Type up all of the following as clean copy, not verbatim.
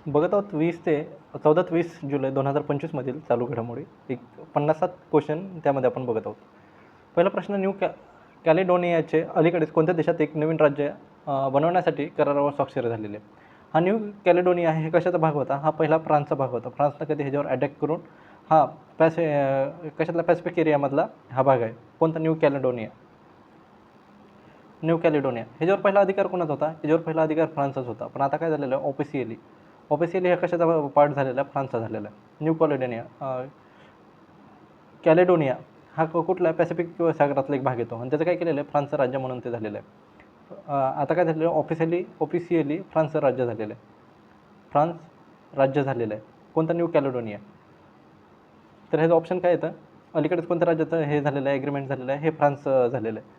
बघत आहोत 14 ते 20 जुलै 2025मधील चालू घडामोडी. एक 50 क्वेश्चन त्यामध्ये आपण बघत आहोत. पहिला प्रश्न, कॅलेडोनियाचे अलीकडेच कोणत्या देशात एक नवीन राज्य बनवण्यासाठी करारावर स्वाक्षरी झालेली आहे? हा न्यू कॅलेडोनिया हे कशाचा भाग होता? हा पहिला फ्रान्सचा भाग होता. फ्रान्सनं कधी ह्याच्यावर अटॅक करून हा कशातला पॅसिफिक एरियामधला हा भाग आहे. कोणता? न्यू कॅलेडोनिया. ह्याच्यावर पहिला अधिकार कोणाचा होता? ह्याच्यावर पहिला अधिकार फ्रान्सचाच होता. पण आता काय झालेलं आहे, ऑफिशियली हा कशाचा पार्ट झालेला आहे? फ्रान्सचा झालेला आहे. न्यू कॅलेडोनिया हा कुठला पॅसिफिक सागरातला एक भाग येतो आणि त्याचं काय केलेलं आहे? फ्रान्सचं राज्य म्हणून ते झालेलं आहे. आता काय झालेलं आहे? ऑफिशियली फ्रान्सचं राज्य झालेलं आहे. फ्रान्स राज्य झालेलं आहे. कोणता? न्यू कॅलेडोनिया. तर ह्याचं ऑप्शन काय येतं? अलीकडेच कोणत्या राज्याचं हे झालेलं आहे, ॲग्रीमेंट झालेलं आहे? हे फ्रान्स झालेलं आहे.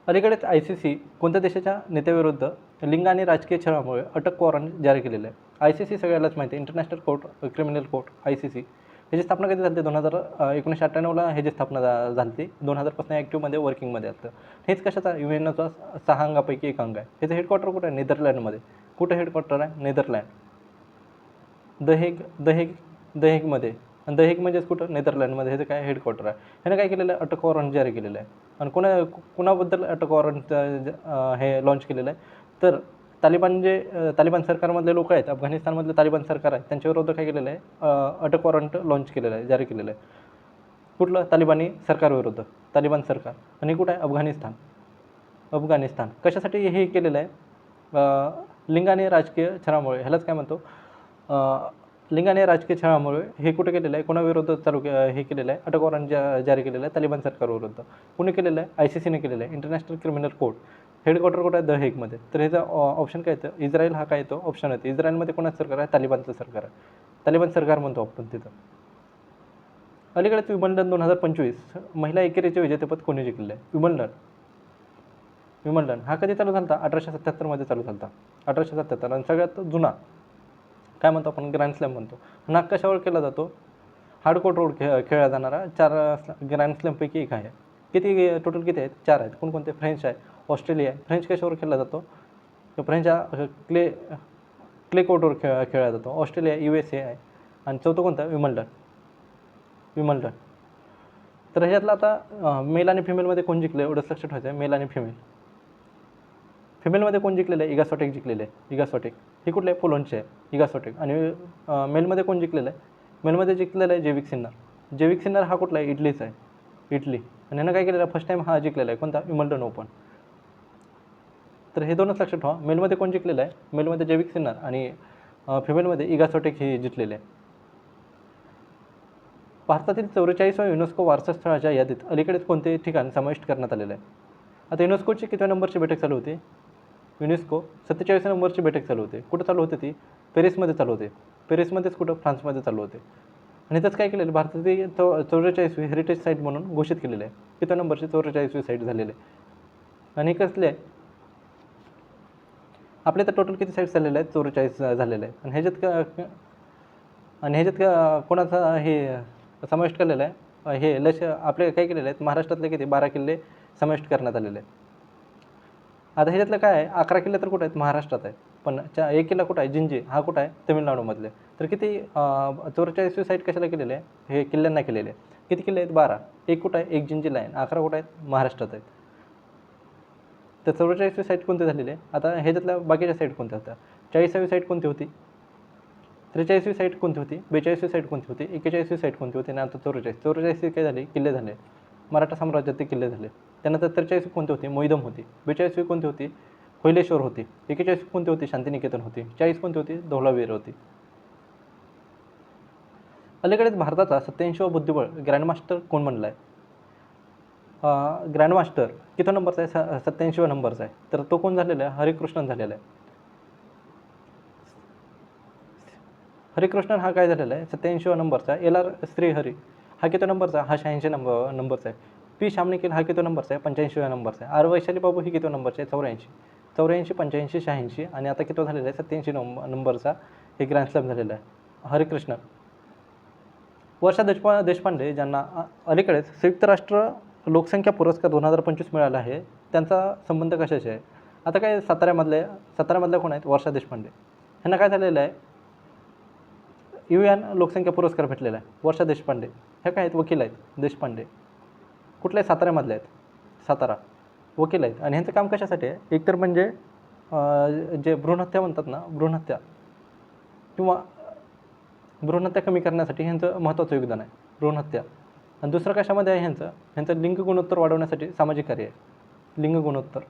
अलीकडेच ICC कोणत्या देशाच्या नेत्याविरुद्ध लिंग आणि राजकीय छळामुळे अटक वॉरंट जारी केलेलं आहे? ICC सगळ्यालाच माहिती आहे, international court, criminal court, ICC. ह्याची स्थापना कधी झाली? 1998ला ह्याची स्थापना झाली. 2000पासून ॲक्टिव्हमध्ये वर्किंगमध्ये असतं. हेच कशाचा? UNचा 6 अंगापैकी एक अंग आहे. ह्याचं हेडक्वार्टर कुठं आहे? नेदरलँडमध्ये. कुठं हेडक्वार्टर आहे? नेदरलँड. द हेगमध्ये. आणि द हेग म्हणजेच कुठं? नेदरलँडमध्ये. ह्याचं काय हेडक्वार्टर आहे. ह्यानं काय केलेलं आहे? अटक वॉरंट जारी केलेलं आहे. आणि कुणाबद्दल अटक वॉरंट हे लॉन्च केलेलं आहे? तर तालिबान सरकारमधले लोक आहेत, अफगाणिस्तानमधले तालिबान सरकार आहे, त्यांच्याविरुद्ध काय केलेलं आहे? अटक वॉरंट लॉन्च केलेलं आहे, जारी केलेलं आहे. कुठलं? तालिबानी सरकारविरुद्ध. तालिबान सरकार. आणि कुठं आहे? अफगाणिस्तान. कशासाठी हे केलेलं आहे? लिंग आणि राजकीय छळामुळे. ह्यालाच काय म्हणतो? लिंग आणि राजकीय छळामुळे हे कुठे केलेलं आहे? कोणाविरुद्ध हे केलेलं आहे? अटक वॉरंट जारी केलेलं आहे तालिबान सरकारविरुद्ध. कुणी केलेलं आहे? ICCने केलेलं आहे, इंटरनॅशनल क्रिमिनल कोर्ट. हेडक्वार्टर कुठं आहे? द हेगमध्ये. तर ह्याचा ऑप्शन काय येतं? इस्रायल हा काय येतो? ऑप्शन येतो. इस्रायलमध्ये कोणाचं सरकार आहे? तालिबानचं सरकार आहे. तालिबान सरकार म्हणतो आपण तिथं. अलीकडेच विम्बल्डन 2025 महिला एकेरीचे विजेतेपद कोणी जिंकलेलं आहे? विम्बल्डन हा कधी चालू झाला? 1877मध्ये चालू झाला. 1877. आणि सगळ्यात जुना काय म्हणतो आपण? ग्रँड स्लॅम म्हणतो. हा कशावर केला जातो? हार्डकोर्ट रोड खेळला जाणारा 4 ग्रँड स्लॅमपैकी एक आहे. टोटल किती आहेत? 4 आहेत. कोणकोणते? फ्रेंच आहे, ऑस्ट्रेलिया आहे. फ्रेंच कशावर खेळला जातो? फ्रेंच हा क्ले कोर्टवर खेळला जातो. ऑस्ट्रेलिया, USA आहे. आणि चौथं कोणतं? विम्बल्डन. तर ह्याच्यातलं आता मेल आणि फिमेलमध्ये कोण जिंकलं एवढंच लक्षात ठेवायचं आहे. मेल आणि फिमेलमध्ये कोण जिंकलेलं आहे? इगा स्वॅटेक जिंकलेलं आहे. इगा स्वॅटेक ही कुठले आहे? पोलंडचे आहे, इगा स्वॅटेक. आणि मेलमध्ये कोण जिंकलेलं आहे? मेलमध्ये जिंकलेलं आहे जेविक सिन्नर हा कुठला आहे? इटलीचा आहे, इटली. आणि ह्यानं काय केलेलं आहे? फर्स्ट टाईम हा जिंकलेला आहे. कोणता? Wimbledon open. तर हे दोनच लक्षात ठेवा. मेलमध्ये कोण जिंकलेलं आहे? मेलमध्ये जेविक सिन्नर आणि फिमेलमध्ये इगा स्वॅटेक हे जिंकलेले आहे. भारतातील 44व्या युनेस्को वारसास्थळाच्या यादीत अलीकडेच कोणते ठिकाण समाविष्ट करण्यात आलेलं आहे? आता युनेस्कोची कितव्या नंबरची बैठक चालू होती? युनेस्को 47व्या नंबरची बैठक चालू होते. कुठं चालू होते ती? पेरिसमध्ये चालू होते. पेरिसमध्येच कुठं? फ्रान्समध्ये चालू होते. आणि त्याच काय केलेलं? भारतातील 44वी हेरिटेज साईट म्हणून घोषित केलेलं आहे. कितव्या नंबरची? 44वी साईट झालेली आहे. आणि कसले आहे? आपले तर टोटल किती साईट्स झालेले आहेत? 44 झालेले आहेत. आणि ह्याच्यात कोणाचा हे समाविष्ट केलेलं आहे? आपले काय केलेले आहेत? महाराष्ट्रातले किती? 12 किल्ले समाविष्ट करण्यात आलेले आहेत. आता ह्याच्यातलं काय आहे? 11 किल्ले तर कुठं आहेत? महाराष्ट्रात आहेत. पण एक किल्ला कुठं आहे? जिंजी हा कुठं आहे? तमिळनाडूमधले. तर किती 44वी साईट कशाला केलेली आहे? हे किल्ल्यांना केलेले आहे. किती किल्ले आहेत? 12. एक कुठं आहे? एक जिंजीला आहे. 11 कुठं आहेत? महाराष्ट्रात आहेत. तर 44वी साईट कोणती झालेली आहे? आता ह्याच्यातल्या बाकीच्या साईट कोणत्या होत्या? 40वी साईट कोणती होती? 43वी साईट कोणती होती? 42वी साईट कोणती होती? 41वी साईट कोणती होती? आणि आता 44वी काय झाली? किल्ले झाले. मराठा साम्राज्याचे किल्ले झाले. त्यानंतर 43वी कोणती होती? मोईदम होती. 42वी कोणती होती? होयलेश्वर होती. 41वी कोणती होती? शांतिनिकेतन होती. 40 कोणती होती? धौलावीर होती. अलीकडेच भारताचा 87वा बुद्धिबळ ग्रँडमास्टर कोण बनला आहे? ग्रँडमास्टर किती नंबरचा आहे? 87व्या नंबरचा आहे. तर तो कोण झालेला आहे? हरिकृष्णन झालेला आहे. हरिकृष्णन हा काय झालेला आहे? 87व्या नंबरचा. LR श्रीहरी हा किती नंबरचा? हा 86 नंबरचा आहे. P शामनिकेल हा किती नंबरचा आहे? 85व्या नंबरचा आहे. R वैशाली बाबू ही किती नंबरचे आहे? 84, 85, 86 आणि आता किती झालेला आहे? 87 नंबरचा हे ग्रँड स्लॅम झालेला आहे. हरिकृष्णन. वर्षा देशपांडे ज्यांना अलीकडेच संयुक्त राष्ट्र लोकसंख्या पुरस्कार 2025 मिळाला आहे, त्यांचा संबंध कशाशी आहे? आता काय साताऱ्यामधल्या कोण आहेत? वर्षा देशपांडे. ह्यांना काय झालेलं आहे, UN लोकसंख्या पुरस्कार भेटलेला आहे. वर्षा देशपांडे ह्या काय आहेत, वकील आहेत. देशपांडे कुठल्या साताऱ्यामधले आहेत, सातारा वकील आहेत. आणि ह्यांचं काम कशासाठी आहे, एकतर म्हणजे जे भ्रूणहत्या म्हणतात ना, भ्रूणहत्या किंवा भ्रूणहत्या कमी करण्यासाठी ह्यांचं महत्त्वाचं योगदान आहे, भ्रूणहत्या. आणि दुसरं कशामध्ये आहे ह्यांचं लिंग गुणोत्तर वाढवण्यासाठी सामाजिक कार्य आहे, लिंग गुणोत्तर.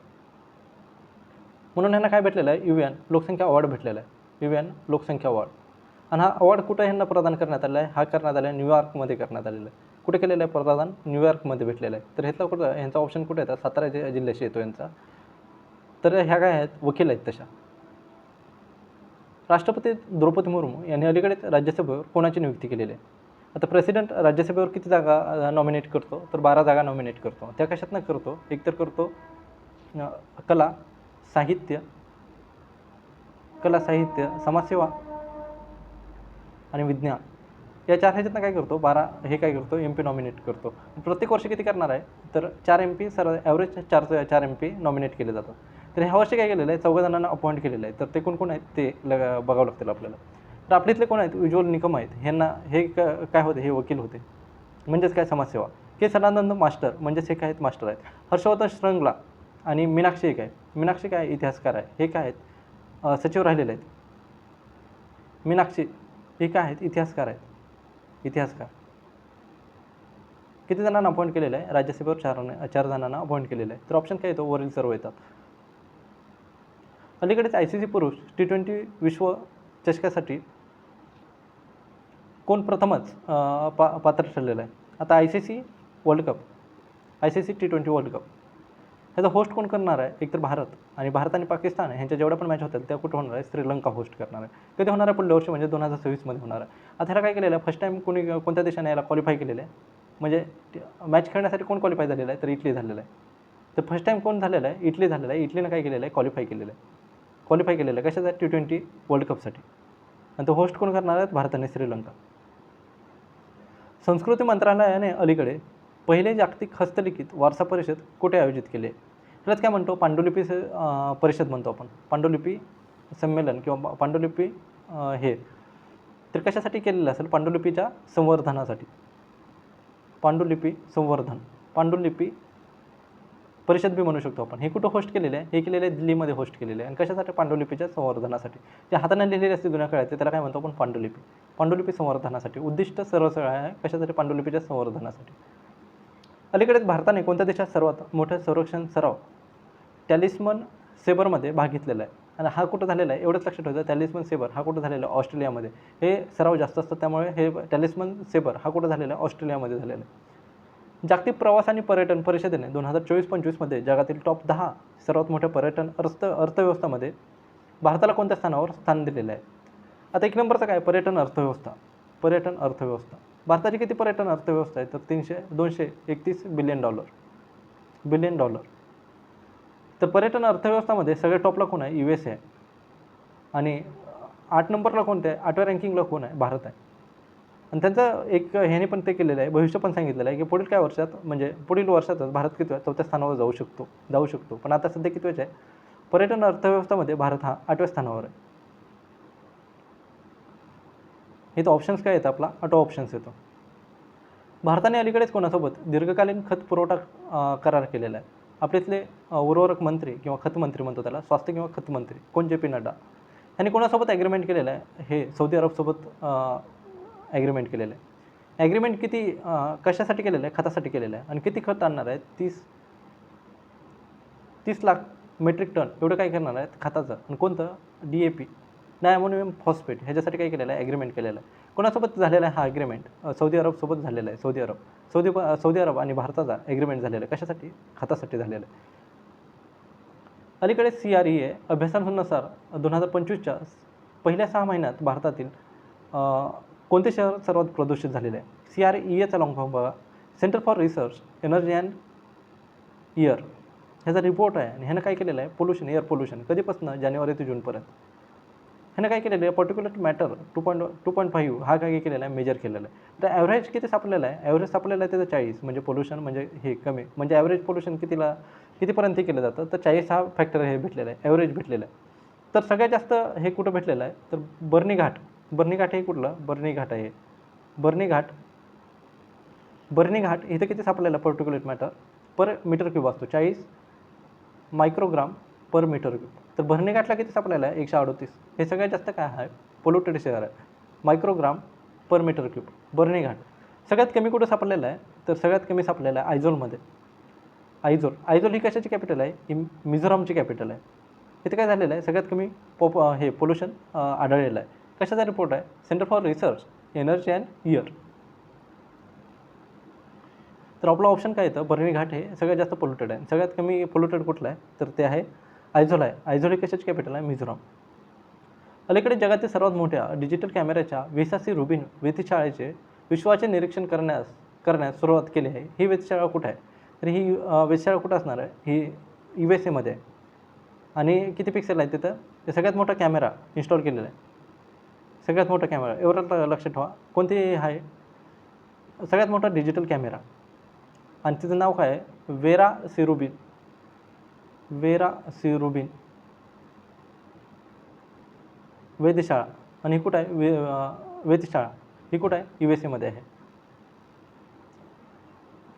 म्हणून ह्यांना काय भेटलेलं आहे, UN लोकसंख्या अवॉर्ड भेटलेला आहे, UN लोकसंख्या अवॉर्ड. आणि हा अवॉर्ड कुठं ह्यांना प्रदान करण्यात आला आहे, हा करण्यात आला आहे न्यूयॉर्कमध्ये करण्यात आलेला आहे. कुठे केलेलं आहे प्रदान, न्यूयॉर्कमध्ये भेटलेलं आहे. तर ह्यातला कुठं ह्यांचा ऑप्शन कुठे येतात, सातारा जिल्ह्याशी येतो यांचा. तर ह्या काय आहेत, वकील आहेत तशा. राष्ट्रपती द्रौपदी मुर्मू यांनी अलीकडेच राज्यसभेवर कोणाची नियुक्ती केलेली आहे. आता प्रेसिडेंट राज्यसभेवर किती जागा नॉमिनेट करतो, तर 12 जागा नॉमिनेट करतो. त्या कशातनं करतो, एकतर करतो कला साहित्य, समाजसेवा आणि विज्ञान, या 4 ह्याच्यातनं काय करतो, 12 हे काय करतो, MP नॉमिनेट करतो. प्रत्येक वर्षी किती करणार आहे, तर 4 MP ॲव्हरेज 4 MP नॉमिनेट केले जातात. तर ह्या वर्षी काय केलेलं आहे, 14 जणांना अपॉइंट केलेलं आहे. तर ते कोण आहेत ते बघावं लागतील आपल्याला. तर आपल्या इथले कोण आहेत, उज्ज्वल निकम आहेत. ह्यांना हे काय होते, हे वकील होते, म्हणजेच काय समाजसेवा. के सदानंद मास्टर म्हणजेच हे काय आहेत, मास्टर आहेत. हर्षवर्धन श्रृंगला आणि मीनाक्षी एक आहे. मीनाक्षी काय इतिहासकार आहे, हे काय आहेत, सचिव राहिलेले आहेत. मीनाक्षी हे काय आहेत, इतिहासकार आहेत, इतिहासकार. किती जणांना अपॉइंट केलेलं आहे, राज्यसभेवर 4 जणांना अपॉइंट केलेलं आहे. तर ऑप्शन काय येतो, वरील सर्व येतात. अलीकडेच ICC पुरुष T20 विश्वचषकासाठी कोण प्रथमच पात्र ठरलेलं आहे. आता ICC T20 वर्ल्ड कप ह्याचा होस्ट कोण करणार आहे, एकतर भारत. आणि भारत आणि पाकिस्तान ह्यांच्या जेवढ्या पण मॅच होतील त्या कुठं होणार आहे, श्रीलंका होस्ट करणार आहे. कधी होणार आहे, पुढल्या वर्षी म्हणजे 2026मध्ये होणार आहे. आता ह्याला काय केलेलं आहे, फर्स्ट टाईम कोणत्या देशाने याला क्वालिफाय केलेलं आहे, म्हणजे मॅच खेळण्यासाठी कोण क्वालिफाय झालेलं आहे, तर इटली झालेलं आहे. तर फर्स्ट टाईम कोण झालेलं आहे, इटली झालेलं आहे. इटलीनं काय केलेलं आहे, क्वालिफाय केलेलं आहे कशासाठी, T20 वर्ल्ड कपसाठी. आणि तो होस्ट कोण करणार आहेत, भारत आणि श्रीलंका. संस्कृती मंत्रालयाने अलीकडे पहिले जागतिक हस्तलिखित वारसा परिषद कुठे आयोजित केले, ह्यालाच काय म्हणतो, पांडुलिपी परिषद म्हणतो आपण, पांडुलिपी संमेलन किंवा पांडुलिपी हे. तर कशासाठी केलेलं असेल, पांडुलिपीच्या संवर्धनासाठी. पांडुलिपी संवर्धन, पांडुलिपी परिषद बी म्हणू शकतो आपण. हे कुठं होस्ट केलेलं आहे, हे केलेलं आहे दिल्लीमध्ये होस्ट केलेलं आहे. आणि कशासाठी, पांडुलिपीच्या संवर्धनासाठी. जे हाताने लिहिलेली असते जुन्या काळात त्याला काय म्हणतो आपण, पांडुलिपी. पांडुलिपी संवर्धनासाठी उद्दिष्ट सरळ आहे, कशासाठी, पांडुलिपीच्या संवर्धनासाठी. अलीकडेच भारताने कोणत्या देशात सर्वात मोठ्या संरक्षण सराव टॅलिस्मन सेबरमध्ये भाग घेतलेला आहे. आणि हा कुठं झालेला आहे, एवढंच लक्षात ठेवायचं, टॅलिस्मन सेबर हा कुठं झालेला आहे, ऑस्ट्रेलियामध्ये. हे सराव जास्त असतात, त्यामुळे हे टॅलिस्मन सेबर हा कुठं झालेला आहे, ऑस्ट्रेलियामध्ये झालेला आहे. जागतिक प्रवास आणि पर्यटन परिषदेने 2024-25मध्ये जगातील टॉप 10 सर्वात मोठ्या पर्यटन अर्थव्यवस्थामध्ये भारताला कोणत्या स्थानावर स्थान दिलेलं आहे. आता 1 नंबरचं काय, पर्यटन अर्थव्यवस्था. भारताची किती पर्यटन अर्थव्यवस्था आहे, तर $231 बिलियन. तर पर्यटन अर्थव्यवस्थामध्ये सगळ्यात टॉपला कोण आहे, USA आहे. आणि 8 नंबरला कोणतं आहे, 8व्या रँकिंगला कोण आहे, भारत आहे. आणि त्यांचं एक ह्याने पण ते केलेलं आहे, भविष्य पण सांगितलेलं आहे की पुढील काय वर्षात, म्हणजे पुढील वर्षातच भारत किती 4थ्या स्थानावर जाऊ शकतो. पण आता सध्या किती आहे, पर्यटन अर्थव्यवस्थामध्ये भारत हा 8व्या स्थानावर आहे. इथं ऑप्शन्स काय येतं, आपला ऑटो ऑप्शन्स येतो. भारताने अलीकडेच कोणासोबत दीर्घकालीन खत पुरवठा करार केलेला आहे. आपल्या इथले उर्वरक मंत्री किंवा खत मंत्री म्हणतो त्याला, स्वास्थ्य किंवा खत मंत्री कोण, JP नड्डा. यांनी कोणासोबत ॲग्रीमेंट केलेलं आहे, हे सौदी अरबसोबत ॲग्रीमेंट केलेलं आहे. ॲग्रीमेंट किती कशासाठी केलेलं आहे, खतासाठी केलेलं आहे. आणि किती खत आणणार आहेत, 30 लाख मेट्रिक टन एवढं काय करणार आहेत खताचं. आणि कोणतं, DAP डायमोनियम फॉस्फेट, ह्याच्यासाठी काय केलेलं आहे, ॲग्रीमेंट केलेलं आहे. कोणासोबत झालेला आहे हा ॲग्रीमेंट, सौदी अरबसोबत झालेला आहे. सौदी अरब आणि भारताचा ॲग्रीमेंट झालेला आहे, कशासाठी, खतासाठी झालेलं आहे. अलीकडे CREA अभ्यासानुसार 2025च्या पहिल्या 6 महिन्यात भारतातील कोणते शहर सर्वात प्रदूषित झालेले आहे. CREAचा लॉंग फॉर्म बघा, centre for research energy and air. ह्याचा रिपोर्ट आहे. आणि ह्यानं काय केलेलं आहे, एअर पोल्युशन कधीपासून, जानेवारी ते जूनपर्यंत. ह्यानं काय केलेलं आहे, पर्टिक्युलर मॅटर 2.5 हा काय केलेला आहे, मेजर केलेला आहे. तर ॲव्हरेज किती सापडलेला आहे, ॲव्हरेज सापडलेलं आहे त्याचं 40, म्हणजे पोल्युशन म्हणजे हे कमी, म्हणजे ॲव्हरेज पोल्युशन कितीपर्यंत केलं जातं, तर 40 हा फॅक्टर हे भेटलेला आहे, ॲव्हरेज भेटलेलं आहे. तर सगळ्यात जास्त हे कुठं भेटलेलं आहे, तर बर्नी घाट. बर्नी घाट हे कुठलं, बर्नी घाट आहे. बर्नी घाट इथं किती सापडलेलं पर्टिक्युलेट मॅटर पर मीटर क्यूब असतो, 40 मायक्रोग्राम पर मीटर क्यूब. तर बर्नी घाटला किती सापडलेलं आहे, 138. हे सगळ्यात जास्त काय आहे, पोल्युटेड शहर आहे, मायक्रोग्राम पर मीटर क्यूब. बर्नी घाट सगळ्यात कमी कुठं सापडलेलं आहे, तर सगळ्यात कमी सापडलेलं आहे आयझोलमध्ये. आयझोल ही कशाची कॅपिटल आहे, ही मिझोरामची कॅपिटल आहे. इथे काय झालेलं आहे, सगळ्यात कमी हे पोल्युशन आढळलेलं आहे. कशाचा रिपोर्ट आहे, centre for research energy and year. तर आपला ऑप्शन काय येतं, बर्नी घाट हे सगळ्यात जास्त पोल्युटेड आहे. सगळ्यात कमी पोल्युटेड कुठलं आहे, तर ते आहे आयझोल आहे. आयझोल ही कशाची कॅपिटल आहे, मिझोराम. अलीकडे जगातील सर्वात मोठ्या डिजिटल कॅमेऱ्याच्या व्हिसासी रुबिन वेधशाळेचे विश्वाचे निरीक्षण करण्यास सुरुवात केली आहे. ही वेधशाळा कुठे आहे, तर ही वेधशाळा कुठं असणार आहे, ही USA मध्ये आहे. आणि किती पिक्सेल आहे तिथं, ते सगळ्यात मोठा कॅमेरा इन्स्टॉल केलेला आहे. सगळ्यात मोठा कॅमेरा एवढं लक्षात ठेवा, कोणती आहे, सगळ्यात मोठा डिजिटल कॅमेरा. आणि तिचं नाव काय आहे, वेरा सिरुबिन वेधशाळा. आणि ही कुठं आहे, वेधशाळा ही कुठं आहे, USA मध्ये आहे.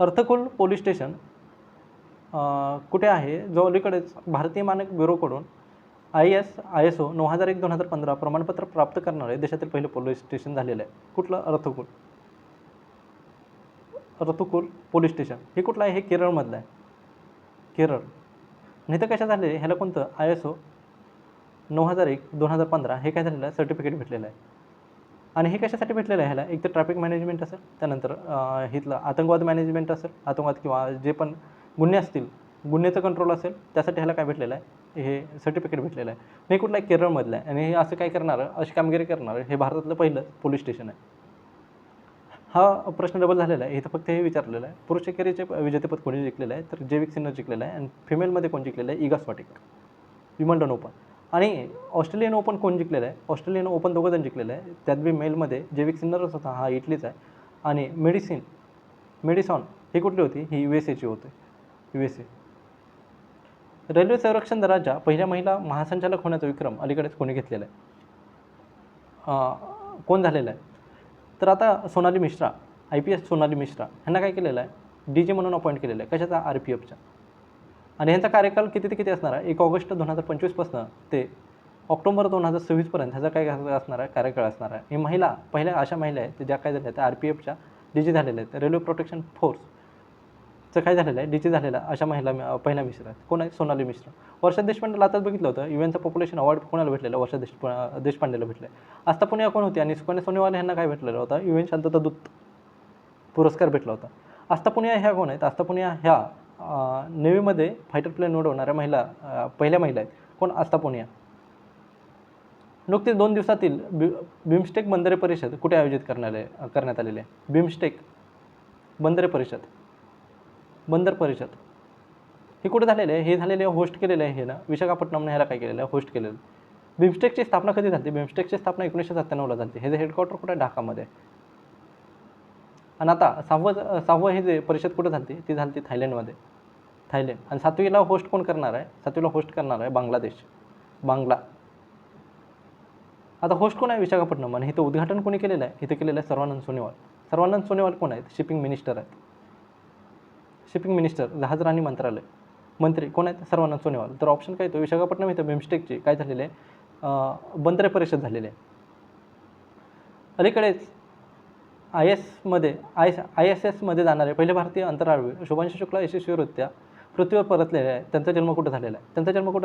अर्थकुल पोलीस स्टेशन कुठे आहे, जो अलीकडेच भारतीय मानक ब्युरोकडून ISO 9001-2015 प्रमाणपत्र प्राप्त करणारे देशातील पहिलं पोलीस स्टेशन झालेलं आहे. कुठलं, अर्थकुल पोलीस स्टेशन हे कुठलं आहे, हे केरळमधलं आहे, केरळ. आणि इथं कशा झाले, ह्याला कोणतं ISO 9001-2015 हे काय झालेलं आहे, सर्टिफिकेट भेटलेलं आहे. आणि हे कशासाठी भेटलेलं आहे, ह्याला एक तर ट्रॅफिक मॅनेजमेंट असेल, त्यानंतर इथलं आतंकवाद मॅनेजमेंट असेल, आतंकवाद किंवा जे पण गुन्हे असतील, गुन्ह्याचं कंट्रोल असेल, त्यासाठी ह्याला काय भेटलेलं आहे, हे सर्टिफिकेट भेटलेलं आहे. हे कुठलं आहे, केरळमधलं आहे. आणि हे असं काय करणारं, अशी कामगिरी करणारं हे भारतातलं पहिलं पोलीस स्टेशन आहे. हा प्रश्न डबल झालेला आहे. इथं फक्त हे विचारलेलं आहे, पुरुष एकेरीचे विजेतेपद कोणी जिंकलेलं आहे, तर जैविक सिन्नर जिंकलेलं आहे. आणि फिमेलमध्ये कोण जिंकलेलं आहे, इगा स्वाटिक, विम्बल्डन ओपन. आणि ऑस्ट्रेलियन ओपन कोण जिंकलेलं आहे, ऑस्ट्रेलियन ओपन दोघंजण जिंकलेलं आहे. त्यात बी मेलमध्ये जैविक सिन्नरच होता, हा इटलीचा आहे. आणि मेडिसॉन ही कुठली होती, ही USAची होती, USA. रेल्वे संरक्षण दलाच्या पहिल्या महिला महासंचालक होण्याचा विक्रम अलीकडेच कोणी घेतलेला आहे, कोण झालेला आहे, तर आता सोनाली मिश्रा, IPS सोनाली मिश्रा ह्यांना काय केलेलं आहे, DG म्हणून अपॉइंट केलेलं आहे. कशाचा, RPFचा. आणि ह्यांचा कार्यकाल किती ते किती असणार आहे, 1 ऑगस्ट 2025 ते ऑक्टोबर 2026 ह्याचा काय असणार आहे, कार्यकाळ असणार आहे. ही महिला पहिल्या अशा महिला आहेत ज्या काय झाल्या, त्या RPFच्या DG झालेल्या आहेत. रेल्वे प्रोटेक्शन फोर्सचं काय झालेलं आहे, DG झालेला अशा महिला पहिल्या मिश्र आहेत. कोण आहे, सोनाली मिश्रा. वर्षा देशपांडेला आताच बघितलं होतं, UNचं पॉप्युलेशन अवॉर्ड कोणाला भेटलेलं, वर्षा देशपांडेला भेटलं. आस्था पुनिया कोण होती, आणि सुकन्या सोनेवाल ह्यांना काय भेटलेलं होता, UN शांतता दूत पुरस्कार भेटला होता. आस्था पुनिया ह्या कोण आहेत, आस्था पुनिया ह्या नेव्हीमध्ये फायटर प्लेन उडवणाऱ्या पहिल्या महिला आहेत. कोण, आस्था पुनिया. नुकतीच 2 दिवसातील बिमस्टेक बंदरे परिषद कुठे आयोजित करण्यात आलेली आहे, बिमस्टेक बंदर परिषद हे कुठे झालेलं आहे, हे झालेले होस्ट केलेलं आहे, हे ना विशाखापट्टणमने ह्याला काय केलेलं आहे, होस्ट केलेलं. बिमस्टेकची स्थापना कधी झाली, बिमस्टेकची स्थापना 1997ला झाली. हे हेडक्वार्टर कुठे आहे, ढाकामध्ये. आणि आता सहावं हे जे परिषद कुठं झाली, ती झाली थायलंडमध्ये, थायलंड. आणि 7वीला होस्ट कोण करणार आहे, 7वीला होस्ट करणार आहे बांगला. आता होस्ट कोण आहे, विशाखापट्टणम. आणि इथं उद्घाटन कोणी केलेलं आहे, इथं केलेलं आहे सर्वानंद सोनोवाल कोण आहेत, शिपिंग मिनिस्टर, जहाजराणी मंत्री कोण आहेत, सर्वानंद सोनोवाल. तर ऑप्शन काय येतो, विशाखापट्टणम इथं बिमस्टेकची काय झालेले आहे, बंदरे परिषद झालेली आहे. अलीकडेच ISS मध्ये जाणारे पहिले भारतीय अंतराळवीर शुभांशु शुक्ला यशस्वीरित्या पृथ्वीवर परतलेले आहे. त्यांचा जन्म कुठं झालेला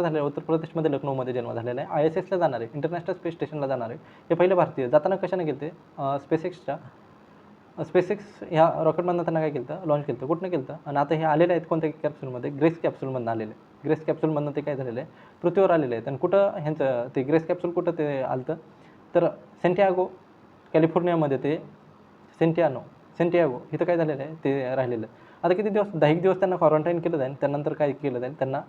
आहे, उत्तर प्रदेशमध्ये लखनौमध्ये जन्म झालेला आहे. ISSला जाणारे, इंटरनॅशनल स्पेस स्टेशनला जाणारे हे पहिले भारतीय. जाताना कशाने गेले, स्पेसएक्स ह्या रॉकेटमधनं त्यांना काय केलं, लॉन्च केलं, कुठनं केलं. आणि आता हे आलेले आहेत कोणत्या कॅप्सूलमध्ये, ग्रेस कॅप्सूलमधून आलेले. ग्रेस कॅप्सूलमधनं ते काय झालेलं आहे, पृथ्वीवर आलेले आहेत. आणि कुठं ह्यांचं ते ग्रेस कॅप्सूल कुठं ते आलं, तर सेंटियागो कॅलिफोर्नियामध्ये, ते सेंटियागो इथं काय झालेलं आहे, ते राहिलेलं. आता किती दिवस, 10 दिवस त्यांना क्वारंटाईन केलं जाईल. त्यानंतर काय केलं जाईल, त्यांना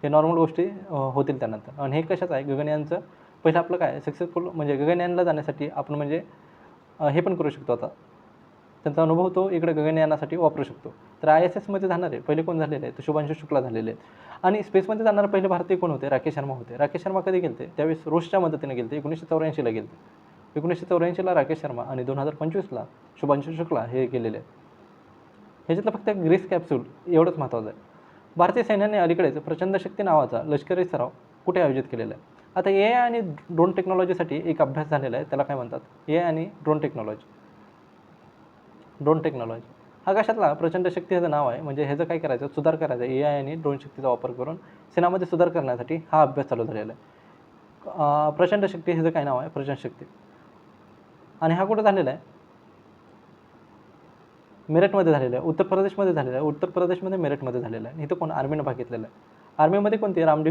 हे नॉर्मल गोष्टी होतील त्यानंतर. आणि हे कशाचं आहे, गगनयानचं पहिलं आपलं काय सक्सेसफुल, म्हणजे गगनयानला जाण्यासाठी आपण म्हणजे हे पण करू शकतो. आता त्यांचा अनुभव तो इकडे गगनयानासाठी वापरू शकतो. तर ISSमध्ये जाणारे पहिले कोण झालेले आहे, तर शुभांशु शुक्ला झालेले आहेत. आणि स्पेसमध्ये जाणारे पहिले भारतीय कोण होते, राकेश शर्मा होते. राकेश शर्मा कधी गेले त्यावेळेस रूसच्या मदतीने गेले 1984ला गेले. 1984ला राकेश शर्मा आणि 2025ला शुभांशु शुक्ला हे गेलेले आहेत. ह्याच्यातलं फक्त ग्रीस कॅप्सूल एवढंच महत्त्वाचं आहे. भारतीय सैन्याने अलीकडेच प्रचंड शक्ती नावाचा लष्करी सराव कुठे आयोजित केलेला आहे. आता AI आणि ड्रोन टेक्नॉलॉजीसाठी एक अभ्यास झालेला आहे, त्याला काय म्हणतात, AI आणि ड्रोन टेक्नॉलॉजी. ड्रोन टेक्नॉलॉजी हा कशातला प्रचंड शक्ती ह्याचं नाव आहे. म्हणजे ह्याचं काय करायचं, सुधार करायचा AI आणि ड्रोन शक्तीचा वापर करून सेनामध्ये सुधार करण्यासाठी हा अभ्यास चालू झालेला आहे. प्रचंड शक्ती ह्याचं काय नाव आहे, प्रचंड शक्ती. आणि हा कुठं झालेला आहे, मेरठमध्ये झालेला आहे, उत्तर प्रदेशमध्ये झालेला आहे. उत्तर प्रदेशमध्ये मेरठमध्ये झालेला आहे. इथं कोण आर्मीनं भाग घेतलेला आहे. आर्मीमध्ये कोणती, राम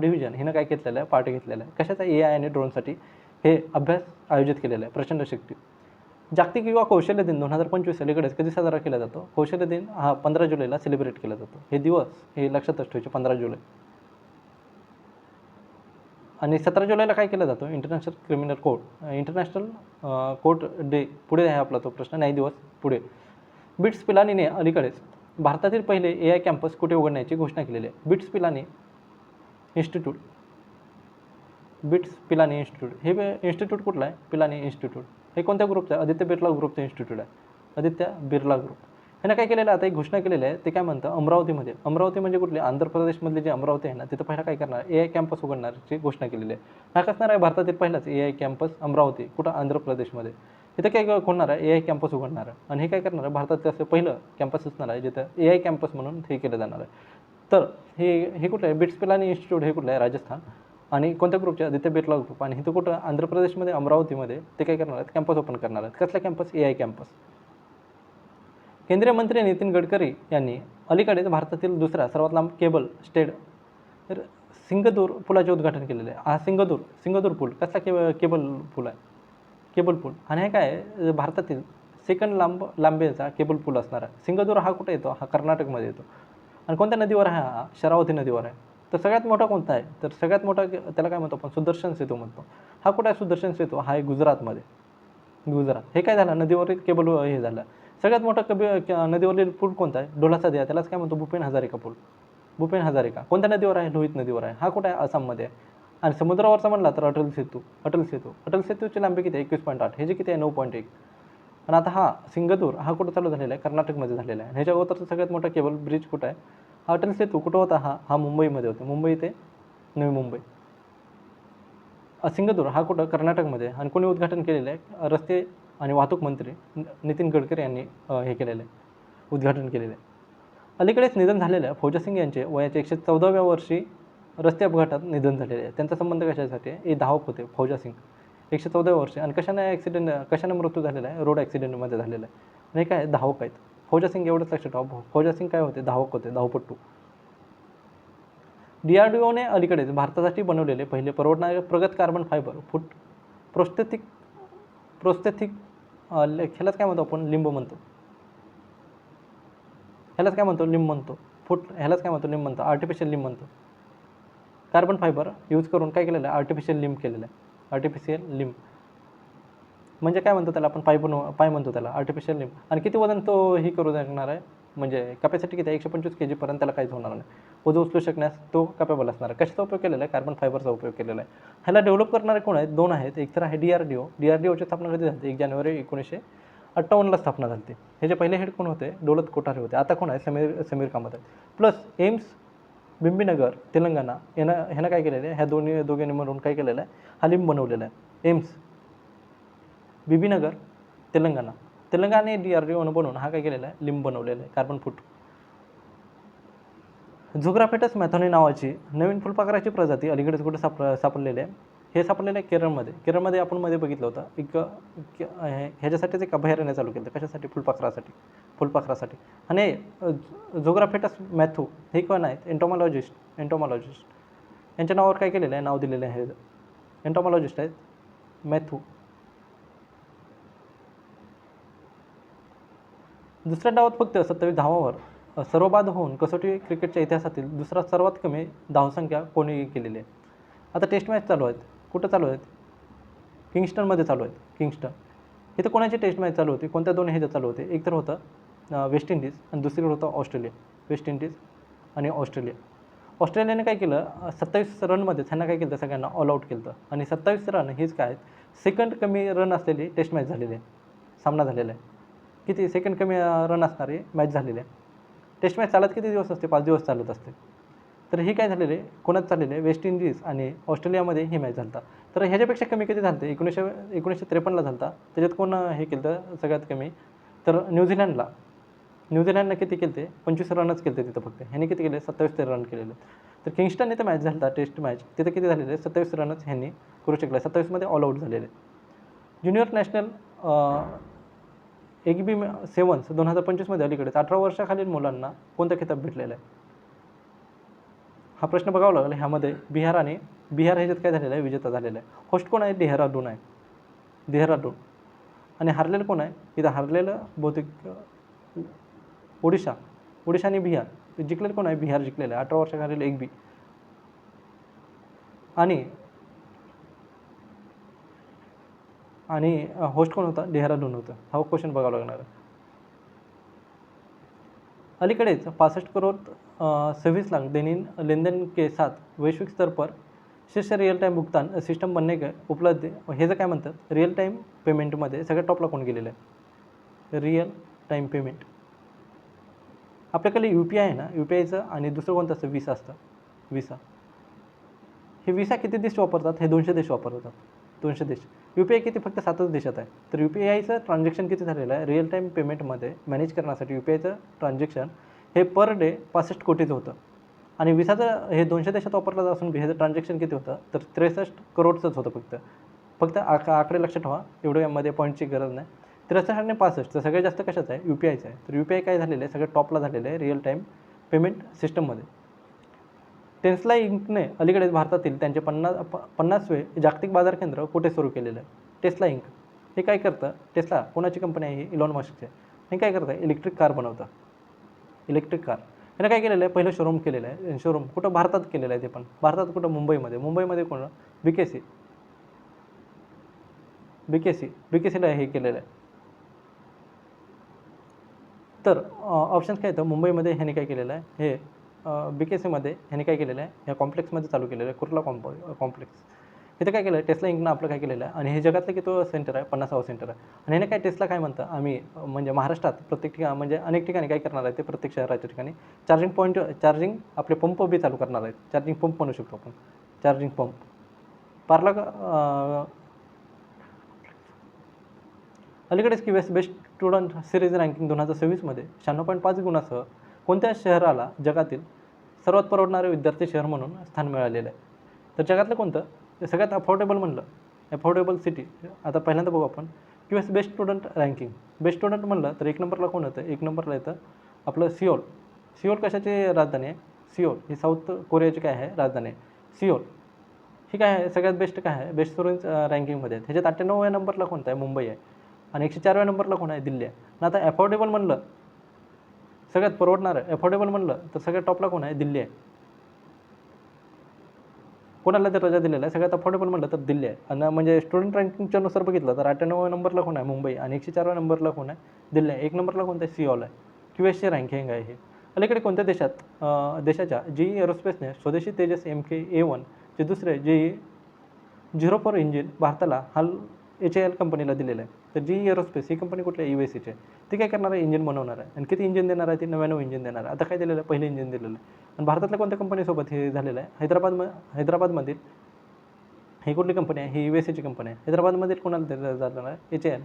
डिव्हिजन हिनं काय घेतलेलं आहे, पार्ट घेतलेला आहे. कशाचा, AI आणि ड्रोनसाठी हे अभ्यास आयोजित केलेला आहे. प्रचंड शक्ती. जागतिक युवा कौशल्य दिन 2025 अलीकडेच कधी साजरा केला जातो, कौशल्य दिन हा 15 जुलैला सेलिब्रेट केला जातो. हे दिवस हे लक्षातच ठेवायचे, 15 जुलै. आणि 17 जुलैला काय केलं जातं, इंटरनॅशनल क्रिमिनल कोर्ट डे. पुढे आहे आपला तो प्रश्न, नाही दिवस पुढे. बिट्स पिलानीने अलीकडेच भारतातील पहिले AI कॅम्पस कुठे उघडण्याची घोषणा केलेली आहे. बिट्स पिलानी इन्स्टिट्यूट हे इन्स्टिट्यूट कुठलं आहे, पिलानी इन्स्टिट्यूट. हे कोणत्या ग्रुपचं आहे, आदित्य बिर्ला ग्रुपचं इन्स्टिट्यूट आहे. आदित्य बिर्ला ग्रुप ह्यानं काय केलेलं आहे, आता एक घोषणा केलेली आहे. ते काय म्हणतं, अमरावती म्हणजे कुठली, आंध्र प्रदेशमधली जी अमरावती आहे ना, तिथं पहिला काय करणार, AI कॅम्पस उघडण्याची घोषणा केलेली आहे. हा कसणार आहे, भारतातील पहिलाच AI कॅम्पस अमरावती, कुठं, आंध्र प्रदेशमध्ये. तिथं काय होणार आहे, AI कॅम्पस उघडणार आहे. आणि हे काय करणार आहे, भारतात असं पहिलं कॅम्पस असणार आहे जिथं AI कॅम्पस म्हणून हे केलं जाणार आहे. तर हे कुठलं आहे, बिट्स पिलानी इन्स्टिट्यूट हे कुठलं आहे, राजस्थान. आणि कोणत्या ग्रुपचे, आदित्य बिर्ला ग्रुप. आणि इथं कुठं, आंध्र प्रदेशमध्ये अमरावतीमध्ये ते काय करणार आहेत, कॅम्पस ओपन करणार आहेत. कसला कॅम्पस, AI कॅम्पस. केंद्रीय मंत्री नितीन गडकरी यांनी अलीकडेच भारतातील दुसऱ्या सर्वात लांब केबल स्टेड सिंगदूर पुलाचे उद्घाटन केलेले आहे. हा सिंगदूर पूल कसला केबल पूल आहे, केबल पूल. आणि हे काय भारतातील सेकंड लांबीचा केबल पूल असणार आहे. सिंगदूर हा कुठे येतो, हा कर्नाटकमध्ये येतो. आणि कोणत्या नदीवर आहे, हा शरावती नदीवर आहे. तर सगळ्यात मोठा कोणता आहे, तर सगळ्यात मोठा त्याला काय म्हणतो आपण, सुदर्शन सेतू म्हणतो. हा कुठे आहे सुदर्शन सेतू, हा आहे गुजरातमध्ये. हे काय झालं, नदीवरील केबल हे झालं. सगळ्यात मोठा नदीवरील पूल कोणता आहे, ढोलासा दिया, त्यालाच काय म्हणतो, भूपेन हजारिका पूल. भूपेन हजारिका कोणत्या नदीवर आहे, लोहित नदीवर आहे. हा कुठे आहे, आसाममध्ये आहे. आणि समुद्रावरचा म्हणला तर अटल सेतूची लांबी किती आहे, 21.8. ह्याची किती आहे, 9.1. आणि आता हा सिंगदूर हा कुठं चालू झालेला आहे, कर्नाटकमध्ये झालेला आहे. ह्याच्या अगोदरचा सगळ्यात मोठा केबल ब्रिज कुठं आहे, हा अटल सेतू कुठं होता, हा मुंबईमध्ये होता. मुंबई ते नवी मुंबई. सिंगदूर हा कुठं, कर्नाटकमध्ये. आणि कोणी उद्घाटन केलेलं आहे, रस्ते आणि वाहतूक मंत्री नितीन गडकरी यांनी हे केलेलं आहे, उद्घाटन केलेलं आहे. अलीकडेच निधन झालेल्या फौजा सिंग यांचे वयाच्या 114व्या वर्षी रस्ते अपघातात निधन झालेले आहे. त्यांचा संबंध कशासाठी आहे, हे धावक होते फौजा सिंग, 114व्या वर्षी. आणि कशाने मृत्यू झालेला आहे, रोड ॲक्सिडेंटमध्ये झालेला आहे. आणि काय, धावक आहेत. फौजा सिंग एवढंच लक्षात ठेवा, फौजा सिंग काय होते, धावक होते, धावपट्टू. DRDOने अलीकडेच भारतासाठी बनवलेले पहिले परवडणारे प्रगत कार्बन फायबर प्रोस्थेटिक ह्यालाच काय म्हणतो आपण, लिंब म्हणतो. ह्यालाच काय म्हणतो, लिंब म्हणतो, आर्टिफिशियल लिंब म्हणतो. कार्बन फायबर यूज करून काय केलेलं आहे, आर्टिफिशियल लिंब केलेलं आहे. आर्टिफिशियल लिंब म्हणजे काय म्हणतो त्याला आपण, पाय म्हणतो त्याला, आर्टिफिशियल लिंब. आणि किती वजन तो ही करू शकणार आहे, म्हणजे कॅपॅसिटी किती आहे, 125 kg पर्यंत त्याला काहीच होणार नाही. वजन उचलू शकण्यास तो कॅपेबल असणार आहे. कशाचा उपयोग केलेला आहे, कार्बन फायबरचा उपयोग केलेला आहे. ह्याला डेव्हलप करणारे कोण आहेत, दोन आहेत. एक तर आहे DRDOची स्थापना कधी झाली, 1 जानेवारी 1958ला स्थापना झाली. ह्याचे पहिले हेड कोण होते, दौलत कोठारी होते. आता कोण आहे, समीर कामत आहे. प्लस एम्स बिंबीनगर तेलंगणा ह्यानं काय केलेलं आहे, ह्या दोघांनी म्हणून काय केलेलं आहे, हा लिंब बनवलेला आहे. एम्स बिबीनगर तेलंगणा आणि DRDOनं बनवून हा काय केलेला आहे, लिंब बनवलेला आहे, कार्बन फूट. झोग्राफेटस मॅथोनी नावाची नवीन फुलपाखराची प्रजाती अलीकडेच कुठे सापडलेली आहे. हे सापडलेलं आहे केरळमध्ये. आपण मध्ये बघितलं होतं एक ह्याच्यासाठीच एक अभयारण्य चालू केलं, कशासाठी, फुलपाखरासाठी. आणि झोग्राफेटस मॅथो हे कोण आहेत, एंटोमॉलॉजिस्ट यांच्या नावावर काय केलेलं आहे, नाव दिलेलं आहे. एंटोमॉलॉजिस्ट आहेत मॅथो. दुसऱ्या डावात फक्त 27 धावांवर सर्वबाद होऊन कसोटी क्रिकेटच्या इतिहासातील दुसरा सर्वात कमी धावसंख्या कोणी केलेली आहे. आता टेस्ट मॅच चालू आहेत, कुठं चालू आहेत, किंगस्टनमध्ये चालू आहेत. इथं कोणाची टेस्ट मॅच चालू होती, कोणत्या दोन ह्याच्यात चालू होते, एक तर होतं वेस्ट इंडिज आणि दुसरीकडे होतं ऑस्ट्रेलिया. वेस्ट इंडिज आणि ऑस्ट्रेलिया. ऑस्ट्रेलियाने काय केलं, 27 रनमध्ये त्यांना काय केलं, सगळ्यांना ऑल आऊट केलं आणि 27 रन हेच काय सेकंड कमी रन असलेली टेस्ट मॅच झालेली आहे, सामना झालेला आहे. किती सेकंड कमी रन असणारी मॅच झालेली आहे. टेस्ट मॅच चालत किती दिवस असते, 5 दिवस चालत असते. तर ही काय झालेली आहे, कोणाच चाललेलं आहे, वेस्ट इंडिज आणि ऑस्ट्रेलियामध्ये ही मॅच झालता. तर ह्याच्यापेक्षा कमी कधी झालं, 1953ला झालता. त्याच्यात कोण हे केलं सगळ्यात कमी, तर न्यूझीलंडनं किती केलं ते 25 रनच केले तिथं फक्त. ह्यांनी किती केले, 27 रन केलेले. तर किंगस्टन इथं मॅच झालता टेस्ट मॅच, तिथं किती झालेले 27 रनच ह्यांनी करू शकले, 27मध्ये ऑल आऊट झालेले. ज्युनियर नॅशनल AGB सेवन्स 2025मध्ये अलीकडेच 18 वर्षाखालील मुलांना कोणता खिताब भेटलेला आहे. हा प्रश्न बघावा लागला. ह्यामध्ये बिहार ह्याच्यात काय झालेलं आहे, विजेता झालेला आहे. होस्ट कोण आहे, देहरादून. आणि हारलेलं कोण आहे, इथं हारलेलं बहुतेक ओडिशा आणि बिहार. जिंकलेलं कोण आहे, बिहार जिंकलेलं आहे. 18 वर्षाखालील AGB. आणि होस्ट कोण होता, देहरादून होतं. हा क्वेश्चन बघावा लागणार आहे. अलीकडेच 65 करोड़ 26 लाख दैनिक लेनदेन के साथ वैश्विक स्तर पर शीर्ष रिअल टाईम भुगतान सिस्टम बनणे का उपलब्ध. हे जे काय म्हणतात, रिअल टाईम पेमेंटमध्ये सगळ्यात टॉपला कोण गेलेलं आहे, रिअल टाईम पेमेंट. आपल्याकडे UPI आहे ना, UPIचं आणि दुसरं कोणतं असतं, विसा असतं. हे विसा किती देश वापरतात, हे 200 देश वापरतात. 200 देश. UPI किती फक्त 7च देशात आहे. तर UPIचं ट्रान्झॅक्शन किती झालेलं आहे, रिअल टाईम पेमेंटमध्ये मॅनेज करण्यासाठी UPIचं ट्रान्झॅक्शन हे पर डे 65 कोटीचं होतं. आणि विसाचं हे 200 देशात वापरलं असून ह्याचं ट्रान्झॅक्शन किती होतं, तर 63 करोडचंच होतं फक्त. आकडे लक्षात ठेवा, एवढं यामध्ये पॉईंटची गरज नाही. 63 आणि 65 तर सगळ्यात जास्त कशाचं आहे, UPIचं आहे. तर UPI काय झालेलं आहे, सगळ्यात टॉपला झालेलं आहे रिअल टाईम पेमेंट सिस्टममध्ये. टेस्ला इंकने अलीकडेच भारतातील त्यांचे 50वे जागतिक बाजार केंद्र कुठे सुरू केलेलं आहे. टेस्ला इंक हे काय करतं, टेस्ला कोणाची कंपनी आहे, ही इलॉन मस्कची आहे. हे काय करतं, इलेक्ट्रिक कार बनवतं. ह्यानं काय केलेलं आहे, पहिलं शोरूम केलेलं आहे. शोरूम कुठं, भारतात केलेलं आहे. ते पण भारतात कुठं, मुंबईमध्ये कोण, BKCला हे केलेलं आहे. तर ऑप्शन्स काय येतं, मुंबईमध्ये ह्याने काय केलेलं आहे, हे BKCमध्ये ह्याने काय केलेलं आहे, ह्या कॉम्प्लेक्समध्ये चालू केलेलं आहे, कुर्ला कॉम्प्लेक्स. इथं काय केलं आहे, टेस्ला इंकनं आपलं काय केलेलं आहे. आणि हे जगातलं किती सेंटर आहे, 50वा सेंटर आहे. आणि ह्याने काय, टेस्ला काय म्हणतं, आम्ही म्हणजे महाराष्ट्रात प्रत्येक ठिकाणी, म्हणजे अनेक ठिकाणी काय करणार आहे, ते प्रत्येक शहराच्या ठिकाणी चार्जिंग आपले पंप बी चालू करणार आहेत. चार्जिंग पंप म्हणू शकतो आपण, चार्जिंग पंप. अलीकडेच की बेस्ट स्टुडंट सिरीज रँकिंग 2026मध्ये 96.5 गुणासह कोणत्या शहराला जगातील सर्वात परवडणारे विद्यार्थी शहर म्हणून स्थान मिळालेलं आहे. तर जगातलं कोणतं, ते सगळ्यात अफोर्डेबल सिटी. आता पहिल्यांदा बघू आपण best student ranking. Best student म्हणलं तर 1 नंबरला कोण येतं, 1 नंबरला येतं आपलं सिओल कशाची राजधानी आहे, सिओल ही साऊथ कोरियाची काय आहे, राजधानी आहे सिओल. ही काय आहे, सगळ्यात बेस्ट काय आहे, बेस्ट स्टुडंट रँकिंगमध्ये. ह्याच्यात 98व्या नंबरला कोणता आहे, मुंबई आहे. आणि 104व्या नंबरला कोण आहे, दिल्ली आहे. आणि आता अफोर्डेबल म्हणलं, सगळ्यात परवडणार आहे अफोर्डेबल म्हणलं तर सगळ्यात टॉपला कोण आहे, दिल्ली आहे. कोणाला तर रजा दिलेला आहे, सगळ्यात अफोर्डेबल म्हणलं तर दिल्ली आहे. आणि म्हणजे स्टुडंट रँकिंगच्या नुसार बघितलं तर 98व्या नंबरला कोण आहे, मुंबई. आणि 104व्या नंबरला कोण आहे, दिल्ली आहे. 1 नंबरला कोणतं आहे, सिओल आहे. QSची रँकिंग आहे हे. अलीकडे कोणत्या देशाच्या GE एरोस्पेसने स्वदेशी तेजस MK-A1 चे दुसरे G04 इंजिन भारताला HAL कंपनीला दिलेलं आहे. तर GE एरोस्पेस ही कंपनी कुठल्या, USAची आहे. ती काय करणार आहे, इंजिन बनवणार आहे. आणि किती इंजिन देणार आहे, ती 99 इंजिन देणार आहे. आता काय दिलेलं आहे, पहिलं इंजिन दिलेलं आहे. आणि भारतातल्या कोणत्या कंपनीसोबत हे झालेलं आहे, हैदराबादमधील ही कुठली कंपनी आहे, ही USAची कंपनी आहे. हैदराबादमधील कोणाला दिलं जाणार आहे, HAL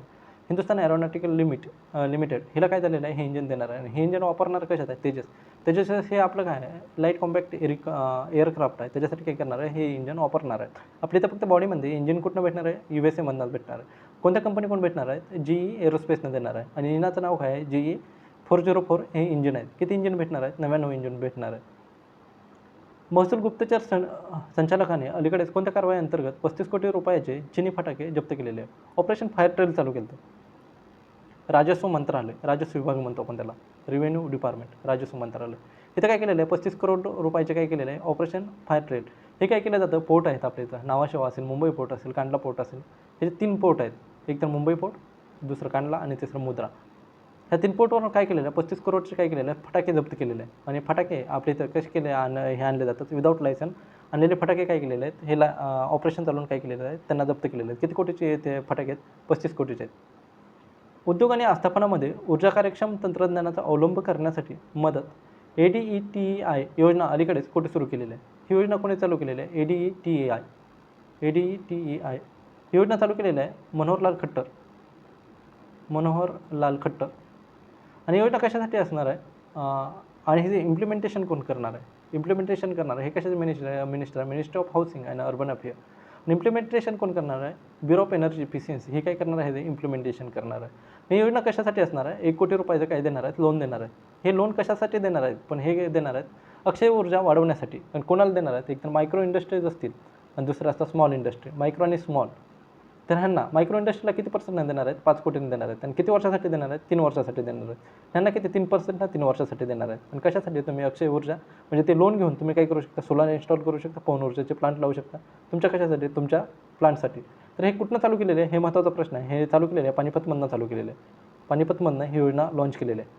हिंदुस्तान एरोनॉटिकल लिमिटेड हिला काय झालेलं आहे, हे इंजिन देणार आहे. आणि हे इंजिन वापरणार कशात आहे, तेजस हे आपलं काय आहे, लाईट कॉम्पॅक्ट एअरक्राफ्ट आहे. त्याच्यासाठी काय करणार आहे, हे इंजिन वापरणार आहे. आपली तर फक्त बॉडीमध्ये इंजिन कुठनं भेटणार आहे, USA भेटणार आहे. कोणत्या कंपनी कोण भेटणार आहे, GE एरोस्पेसनं देणार आहे. आणि इंजिनाचं नाव काय आहे, GE404 हे इंजिन आहेत. किती इंजिन भेटणार आहेत, 99 इंजिन भेटणार आहे. महसूल गुप्तचर संचालकाने अलीकडेच कोणत्या कारवाई अंतर्गत 35 कोटी रुपयाचे चिनी फटाके जप्त केलेले आहे. ऑपरेशन फायर ट्रेल चालू केलं. राजस्व विभाग म्हणतो आपण त्याला, रेव्हेन्यू डिपार्टमेंट, राजस्व मंत्रालय. इथं काय केलेलं आहे, 35 करोड रुपयाचे काय केलेलं आहे, ऑपरेशन फायर ट्रेल. हे काय केलं जातं, पोर्ट आहेत आपल्या इथं, नावाशेवा असेल, मुंबई पोर्ट असेल, कांडला पोर्ट असेल. हे 3 पोर्ट आहेत. एक तर मुंबई पोर्ट, दुसरं कांडला आणि तिसरं मुद्रा. ह्या 3 पोर्टवरून काय केलेलं आहे, 35 करोडचे काय केलेलं आहे, फटाके जप्त केलेले आहे. आणि फटाके आपल्या इथं कसे केले हे आणले जातात विदाऊट लायसन आणलेले फटाके काय केलेले आहेत, हे ऑपरेशन चालवून काय केलेलं आहे, त्यांना जप्त केलेले आहेत. किती कोटीचे ते फटाके आहेत, 35 कोटीचे आहेत. उद्योग आणि आस्थापनामध्ये ऊर्जा कार्यक्षम तंत्रज्ञानाचा अवलंब करण्यासाठी मदत ADETEI योजना अलीकडेच कुठे सुरू केलेली आहे. ही योजना कोणी चालू केलेली आहे, ADETEI ही योजना चालू केलेली आहे मनोहरलाल खट्टर. आणि योजना कशासाठी असणार आहे, आणि हे इम्प्लिमेंटेशन कोण करणार आहे, इम्प्लिमेंटेशन करणार आहे हे कशाचे minister of housing and urban affair. आणि इम्प्लिमेंटेशन कोण करणार आहे, ब्युरो ऑफ एनर्जी इफिशियन्सी हे काय करणार आहे, ते इम्प्लिमेंटेशन करणार आहे. ही योजना कशासाठी असणार आहे, 1 कोटी रुपयाचं काय देणार आहेत, लोन देणार आहे. हे लोन कशासाठी देणार आहेत, पण हे देणार आहेत अक्षय ऊर्जा वाढवण्यासाठी. आणि कोणाला देणार आहेत, एक तर मायक्रो इंडस्ट्रीज असतील आणि दुसरं असतं स्मॉल इंडस्ट्री, मायक्रो आणि स्मॉल. तर ह्यांना मायक्रो इंडस्ट्रीला किती पर्सेंट देणार आहेत, 5 कोटींनी देणार आहेत. आणि किती वर्षासाठी देणार आहेत, 3 वर्षासाठी देणार आहेत. ह्यांना किती 3% 3 वर्षासाठी देणार आहेत. आणि कशासाठी, तुम्ही अक्षय ऊर्जा म्हणजे ते लोन घेऊन तुम्ही काय करू शकता, सोलार इन्स्टॉल करू शकता, पवन ऊर्जेचे प्लांट लावू शकता तुमच्या कशासाठी, तुमच्या प्लांटसाठी. तर हे कुठनं चालू केलेलं आहे, हे महत्त्वाचा प्रश्न आहे. हे चालू केलेलं आहे पानिपतमधनं चालू केलेलं आहे. पानिपतमधनं ही योजना लॉन्च केलेली आहे.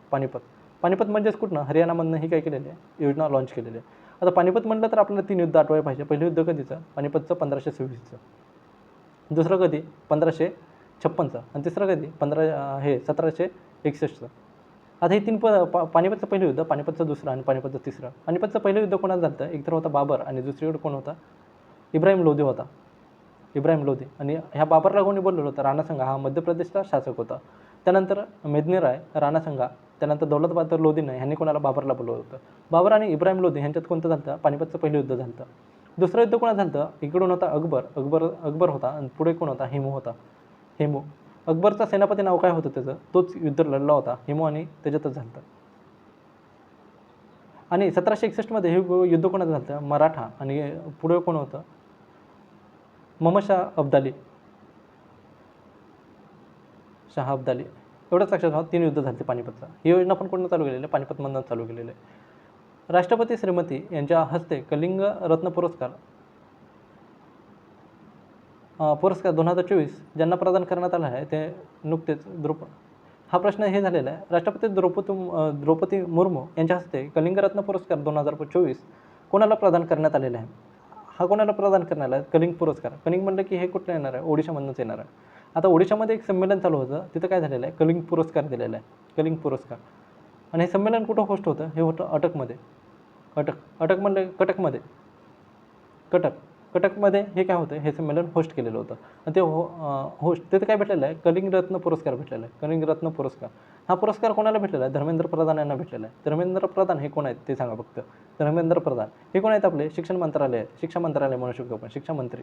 पानिपत म्हणजेच कुठनं, हरियाणामधनं ही काय केलेली आहे, योजना लॉन्च केलेली आहे. आता पानिपत म्हटलं तर आपल्याला 3 युद्ध आठवायला पाहिजे. पहिलं युद्ध कधीचं, पानिपतचं 1526चं. दुसरं कधी 1556चं. आणि तिसरं कधी 1761चं. आता हे 3 पानिपतचं पहिलं युद्ध, पानिपतचं दुसरं आणि पानिपतचं तिसरं. पानिपतचं पहिलं युद्ध कोणाला झालं, एक तर होता बाबर आणि दुसरीकडे कोण होता, इब्राहिम लोधी होता. आणि ह्या बाबरला कोणी बोललेलं होतं, राणासंगा हा मध्य प्रदेशचा शासक होता. त्यानंतर मेदिनी राय, राणासंगा, त्यानंतर दौलत बहादूर लोधीनं ह्यांनी कोणाला, बाबरला बोलवलं होतं. बाबर आणि इब्राहिम लोधी ह्यांच्यात कोणतं झालं, पानिपतचं पहिलं युद्ध झालं. दुसरं युद्ध कोणाचं झालं, इकडून होता अकबर होता आणि पुढे कोण होता, हेमू. अकबरचा सेनापती नाव काय होतं त्याचं, तोच युद्ध लढला होता हेमू आणि त्याच्यातच झालं. आणि 1761मध्ये हे युद्ध कोणाचं झालं, मराठा. आणि पुढे कोण होतं, मोहम्मद शाह अब्दाली. एवढंच लक्षात ठेवा, 3 युद्ध झाले पानिपतचं. ही योजना पण कोण चालू केलेली आहे, पानिपतमधनं चालू केलेली आहे. राष्ट्रपती श्रीमती यांच्या हस्ते कलिंग रत्न पुरस्कार 2024 ज्यांना प्रदान करण्यात आला आहे ते नुकतेच हा प्रश्न हे झालेला आहे. राष्ट्रपती द्रौपदी मुर्मू यांच्या हस्ते कलिंग रत्न पुरस्कार 2024 कोणाला प्रदान करण्यात आलेला आहे. हा कोणाला प्रदान करण्यात आला आहे, कलिंग पुरस्कार. कलिंग म्हणलं की हे कुठलं येणार आहे, ओडिशामधूनच येणार आहे. आता ओडिशामध्ये एक संमेलन चालू होतं, तिथं काय झालेलं आहे, कलिंग पुरस्कार दिलेला आहे, कलिंग पुरस्कार. आणि हे संमेलन कुठं होस्ट होतं, हे होतं अटकमध्ये. अटक म्हणलं कटकमध्ये हे काय होतं, हे संमेलन होस्ट केलेलं होतं. आणि ते होस्ट तिथे काय भेटलेलं आहे, कलिंग रत्न पुरस्कार भेटलेला आहे. कलिंग रत्न पुरस्कार हा पुरस्कार कोणाला भेटलेला आहे, धर्मेंद्र प्रधान यांना भेटलेला आहे. धर्मेंद्र प्रधान हे कोण आहेत ते सांगा फक्त. धर्मेंद्र प्रधान हे कोण आहेत, आपले शिक्षण मंत्रालय म्हणू शकतो आपण, शिक्षा मंत्री.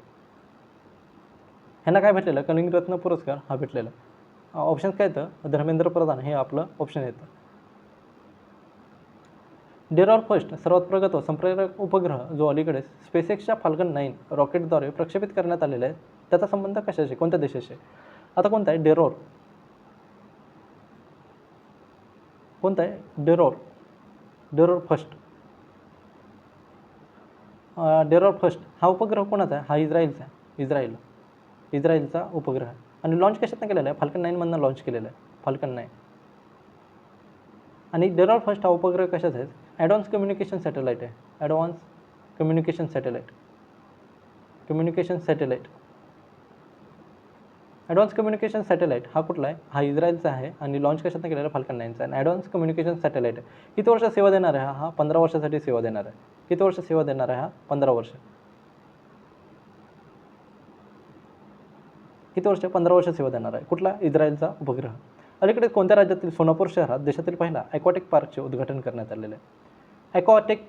ह्यांना काय भेटलेलं, कलिंग रत्न पुरस्कार हा भेटलेला. ऑप्शन काय येतं, धर्मेंद्र प्रधान हे आपलं ऑप्शन येतं. डेरॉर फर्स्ट सर्वात प्रगत व संप्रेरक उपग्रह जो अलीकडे स्पेसएक्सच्या फाल्कन 9 रॉकेटद्वारे प्रक्षेपित करण्यात आलेला आहे, त्याचा संबंध कशाशी, कोणत्या देशाशी. आता कोणता आहे, डेरॉर फर्स्ट. हा उपग्रह कोणाचा आहे, हा इस्रायलचा उपग्रह. आणि लॉन्च कशातनं केलेला आहे, फाल्कन 9 मधनं लॉन्च केलेला आहे, फाल्कन 9. आणि डेरॉर फर्स्ट हा उपग्रह कशाचा आहे, ॲडव्हान्स कम्युनिकेशन सॅटेलाईट आहे. ॲडव्हान्स कम्युनिकेशन सॅटेलाईट हा कुठला आहे, हा इस्रायलचा आहे. आणि लॉन्च कशातनं केलेला, फाल्कन 9चा. आणि ॲडव्हान्स कम्युनिकेशन सॅटेलाईट आहे. किती वर्ष सेवा देणार आहे, हा 15 वर्षासाठी सेवा देणार आहे. किती वर्ष सेवा देणार आहे, हा 15 वर्ष. 15 वर्ष सेवा देणार आहे. कुठला, इस्रायलचा उपग्रह. अलीकडे कोणत्या राज्यातील सोनापूर शहरात देशातील पहिला ॲक्वाटिक पार्कचे उद्घाटन करण्यात आलेले आहे. ॲक्वाटिक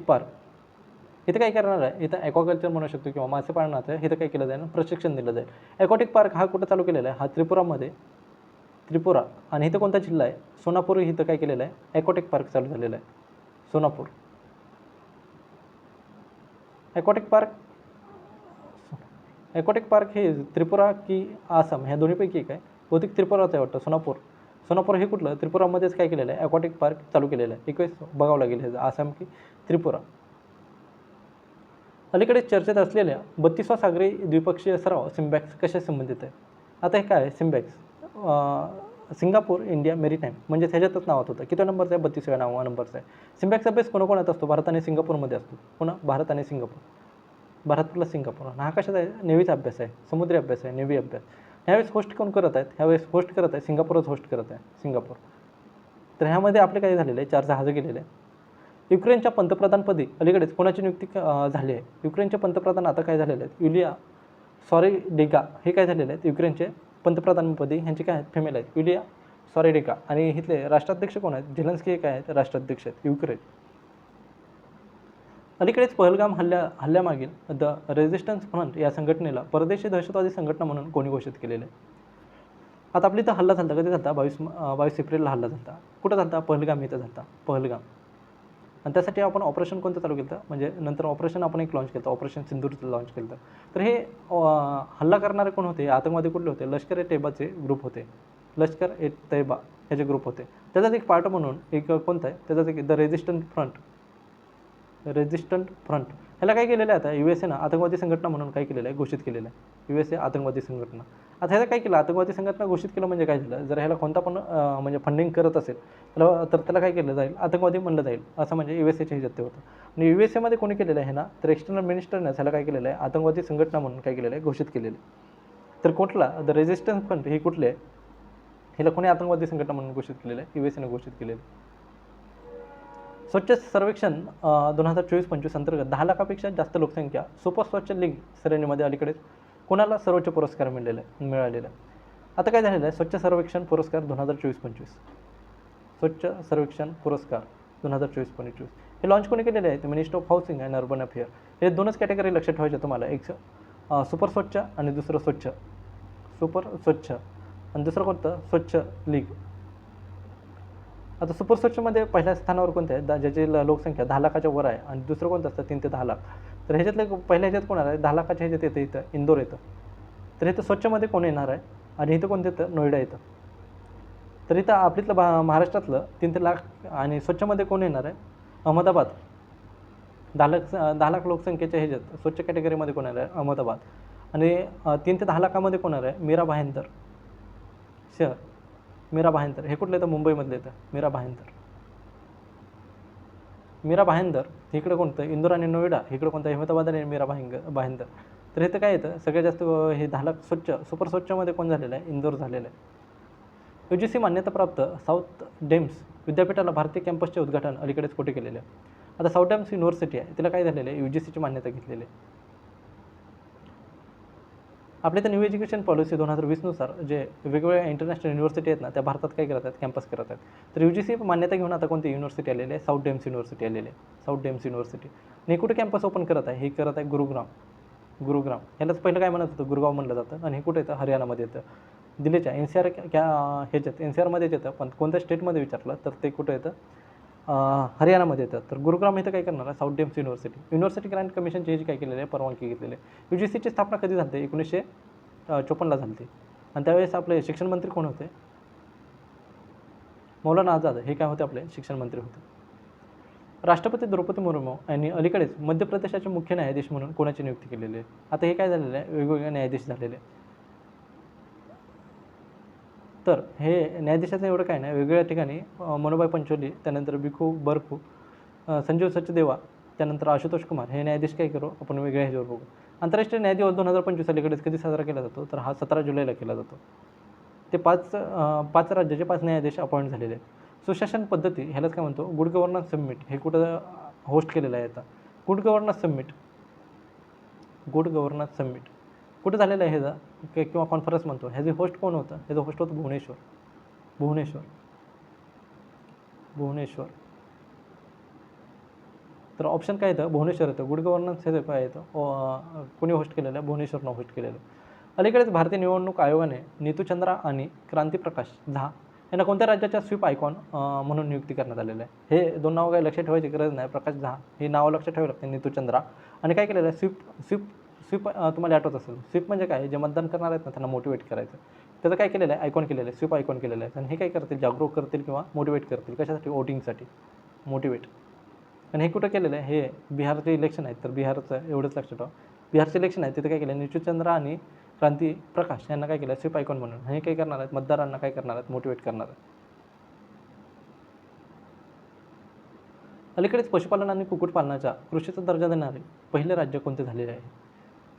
पार्क इथं काय करणार आहे, इथं ॲक्वाकल्चर म्हणू शकतो किंवा मासे पाळण्याचं इथं काय केलं जाईल, प्रशिक्षण दिलं जाईल. ॲक्वाटिक पार्क हा कुठं चालू केलेला आहे, हा त्रिपुरा. आणि इथं कोणता जिल्हा आहे, सोनापूर. इथं काय केलेलं आहे, ॲक्वाटिक पार्क चालू झालेलं आहे, सोनापूर. ॲक्वाटिक पार्क हे त्रिपुरा की आसाम ह्या दोन्हीपैकी एक आहे. बहुतेक त्रिपुराचं आहे वाटतं, सोनापूर हे कुठलं, त्रिपुरामध्येच काय केलेलं आहे, ॲक्वाटिक पार्क चालू केलेलं आहे. एक वेळेस बघावं लागेल हे आसाम की त्रिपुरा. अलीकडेच चर्चेत असलेल्या 32वा सागरी द्विपक्षीय सराव सिम्बॅक्स कशा संबंधित आहे? आता हे काय आहे सिम्बॅक्स? सिंगापूर इंडिया मेरीटाईम म्हणजे ह्याच्यातच नावात होतं. किती नंबरचं आहे? 32व्या नंबरचा आहे. सिम्बॅक्सचा बेस कोणाकोणात असतो? भारत आणि सिंगापूरमध्ये असतो. पुन्हा भारत आणि सिंगापूर, भारत प्लस सिंगापूर. हा कशाचा आहे? नेव्हीचा अभ्यास आहे, समुद्री अभ्यास आहे, नेव्ही अभ्यास. ह्यावेळेस होस्ट कोण करत आहेत? ह्यावेळेस होस्ट करत आहे सिंगापूरच होस्ट करत आहे, सिंगापूर. तर ह्यामध्ये आपले काय झालेलं आहे? 4 जहाजं गेलेले आहे. युक्रेनच्या पंतप्रधानपदी अलीकडेच कोणाची नियुक्ती झाली आहे? युक्रेनचे पंतप्रधान आता काय झालेले आहेत? युलिया सॉरिडेगा हे काय झालेले आहेत? युक्रेनचे पंतप्रधानपदी ह्यांचे काय आहेत? फिमेल आहेत, युलिया सॉरिडेगा. आणि इथले राष्ट्राध्यक्ष कोण आहेत? झेलेन्स्की हे काय आहेत? राष्ट्राध्यक्ष आहेत युक्रेन. अलीकडेच पहलगाम हल्ल्यामागील द रेझिस्टन्स फ्रंट या संघटनेला परदेशी दहशतवादी संघटना म्हणून कोणी घोषित केलेलं आहे? आता आपली इथं हल्ला झाला, कधी झाला? 22 एप्रिलला हल्ला झाला. कुठं झाला? पहलगाम इथं झाला, पहलगाम. आणि त्यासाठी आपण ऑपरेशन कोणतं चालू केलं होतं? म्हणजे नंतर ऑपरेशन आपण एक लॉन्च केलं होतं, ऑपरेशन सिंदूरचं लॉन्च केलं होतं. तर हे हल्ला करणारे कोण होते? आतंकवादी कुठले होते? लष्कर ए तैयबाचे ग्रुप होते, लष्कर ए तैयबा ह्याचे ग्रुप होते. त्याचाच एक पार्ट म्हणून एक कोणता आहे? त्याचाच एक द रेझिस्टंट फ्रंट. ह्याला काय केलेलं आहे? आता USA आतंकवादी संघटना म्हणून काय केलेलं आहे? घोषित केलेलं आहे. USA आतंकवादी संघटना. आता ह्याला काय केलं? आतंकवादी संघटना घोषित केलं म्हणजे काय झालं? जर ह्याला कोणता पण म्हणजे फंडिंग करत असेल तर त्याला काय केलं जाईल? आतंकवादी म्हणलं जाईल, असं म्हणजे USAच्या ह्याच्यात ते होतं. आणि USAमध्ये कोणी केलेलं आहे ना? तर एक्सटर्नल मिनिस्टरने ह्याला काय केलेलं आहे? आतंकवादी संघटना म्हणून काय केलेलं आहे? घोषित केलेलं आहे. तर कुठला? द रेझिस्टन्स फ्रंट हे कुठले आहे? ह्याला कोणी आतंकवादी संघटना म्हणून घोषित केलेलं आहे? USAने घोषित केलेलं आहे. स्वच्छ सर्वेक्षण 2024-25 अंतर्गत 10 लाखापेक्षा जास्त लोकसंख्या सुपर स्वच्छ लीग श्रेणीमध्ये अलीकडेच कोणाला सर्वोच्च पुरस्कार मिळालेला आहे? आता काय झालेलं आहे? स्वच्छ सर्वेक्षण पुरस्कार 2024-25, स्वच्छ सर्वेक्षण पुरस्कार 2024-25 हे लॉन्च कोणी केलेले आहे? Minister of housing and urban affair. हे दोनच कॅटेगरी लक्षात ठेवायचे तुम्हाला, एक सुपर स्वच्छ आणि दुसरं स्वच्छ, सुपर स्वच्छ आणि दुसरं कोणतं? स्वच्छ लीग. आता सुपर स्वच्छमध्ये पहिल्या स्थानावर कोणते आहे? ज्याची लोकसंख्या 10 लाखाच्या वर आहे. आणि दुसरं कोणतं असतं? 3 ते 10 लाख. तर ह्याच्यातले पहिल्या ह्याच्यात कोण आहे? 10 लाखाच्या ह्याच्यात येतं इथं इंदोर येतं. तर इथं स्वच्छमध्ये कोण येणार आहे? आणि इथं कोणतं येतं? नोएडा येतं. तर इथं आपलीतलं महाराष्ट्रातलं 3 ते लाख आणि स्वच्छमध्ये कोण येणार आहे? अहमदाबाद. 10 लाख लोकसंख्येच्या ह्याच्यात स्वच्छ कॅटेगरीमध्ये कोण येणार आहे? अहमदाबाद. आणि 3 ते 10 लाखामध्ये कोण येणार आहे? मीरा भाईंदर शहर, मीरा भाईंदर. हे कुठलं येतं? मुंबईमधलं येतं मीरा भाईंदर. मीरा भाईंदर इकडं कोणतं? इंदोर आणि नोएडा. इकडं कोणतं? अहमदाबाद आणि मीरा भाईंदर. तर इथं काय येतं? सगळ्यात जास्त हे 10 लाख स्वच्छ सुपर स्वच्छमध्ये कोण झालेलं आहे? इंदोर झालेलं आहे. UGC मान्यताप्राप्त साऊथ डेम्स विद्यापीठाला भारतीय कॅम्पसचे उद्घाटन अलीकडेच कुठे केलेले आहे? आता साऊथ डेम्स युनिव्हर्सिटी आहे, तिला काय झालेलं आहे? UGCची मान्यता घेतलेली आहे. आपल्या तर न्यू एज्युकेशन पॉलिसी 2020 नुसार जे वेगवेगळ्या इंटरनॅशनल युनिव्हर्सिटी आहेत ना, त्या भारतात काय करत आहेत? कॅम्पस करत आहेत. तर UGC मान्यता घेऊन आता कोणती युनिव्हर्सिटी आलेली आहे? साऊथ डेम्स युनिव्हर्सिटी आलेली आहे, साऊथ डेम्स युनिव्हर्सिटी. आणि कुठे कॅम्पस ओपन करत आहे? हे करत आहे गुरुग्राम. ह्यालाच पहिलं काय म्हणत होतं? गुरगाव म्हणलं जातं. आणि हे कुठे येतं? हरियाणामध्ये येतं. दिल्लीच्या NCR ह्याच्यात NCRमध्येच येतं, पण कोणत्या स्टेटमध्ये विचारलं तर ते कुठं येतं? हरियाणामध्ये येतं. तर गुरुग्राम इथं काय करणार आहे? साऊथ डेम्स युनिव्हर्सिटी ग्रँट कमिशनची ह्याची काय केलेली आहे? परवानगी घेतलेली आहे. UGCची स्थापना कधी झाली? 1954ला झाली होती. आणि त्यावेळेस आपले शिक्षण मंत्री कोण होते? मौलाना आझाद हे काय होते? आपले शिक्षण मंत्री होते. राष्ट्रपती द्रौपदी मुर्मू यांनी अलीकडेच मध्य प्रदेशाचे मुख्य न्यायाधीश म्हणून कोणाची नियुक्ती केलेली आहे? आता हे काय झालेलं आहे? वेगवेगळे न्यायाधीश झालेले. तर हे न्यायाधीशाचं एवढं काय नाही, वेगवेगळ्या ठिकाणी मनोभाई पंचोली, त्यानंतर भिखू बरखू, संजीव सचदेवा, त्यानंतर आशुतोष कुमार हे न्यायाधीश काय करू आपण वेगळ्या ह्याच्यावर बघू. आंतरराष्ट्रीय न्याय दिवस 2025 अलीकडेच कधी साजरा केला जातो? तर हा 17 जुलैला केला जातो. ते 5 राज्याचे 5 न्यायाधीश अपॉइंट झालेले आहेत. सुशासन पद्धती ह्यालाच काय म्हणतो? गुड गव्हर्नन्स समिट हे कुठं होस्ट केलेलं आहे? आता गुड गव्हर्नन्स समिट कुठं झालेलं आहे ह्याचा किंवा कॉन्फरन्स म्हणतो? ह्याचे होस्ट कोण होतं? ह्याचं होस्ट होतं भुवनेश्वर. तर ऑप्शन काय येतं? भुवनेश्वर येतं. गुड गव्हर्नन्स हे काय येतं? कोणी होस्ट केलेलं आहे? भुवनेश्वरनं होस्ट केलेलं आहे. अलीकडेच भारतीय निवडणूक आयोगाने नीतू चंद्रा आणि क्रांतिप्रकाश झा यांना कोणत्या राज्याच्या स्वीप आयकॉन म्हणून नियुक्ती करण्यात आलेलं आहे? हे 2 नावं काही लक्षात ठेवायची गरज नाही. प्रकाश झा हे नावं लक्षात ठेवावं लागते. नीतू चंद्रा. आणि काय केलेलं आहे? स्वीप तुम्हाला आठवत असेल. स्वीप म्हणजे काय? जे मतदान करणार आहेत ना त्यांना मोटिवेट करायचं. त्याचं काय केलेलं आहे? आयकॉन केलेलं आहे, स्वीप आयकॉन केलेलं आहे. आणि हे काय करतील? जागरूक करतील किंवा मोटिवेट करतील. कशासाठी? वोटिंगसाठी मोटिवेट. आणि हे कुठं केलेलं आहे, हे बिहारचे इलेक्शन आहेत, तर बिहारचं एवढंच लक्षात ठेवा. बिहारचे इलेक्शन आहे तिथे काय केलं, निशुचंद्र आणि क्रांती प्रकाश यांना काय केलं, स्वीप आयकॉन म्हणून. हे काय करणार आहेत, मतदारांना काय करणार आहेत, मोटिवेट करणार आहेत. अलीकडेच पशुपालन आणि कुक्कुटपालनाच्या कृषीचा दर्जा देणारे पहिले राज्य कोणते झालेले आहे?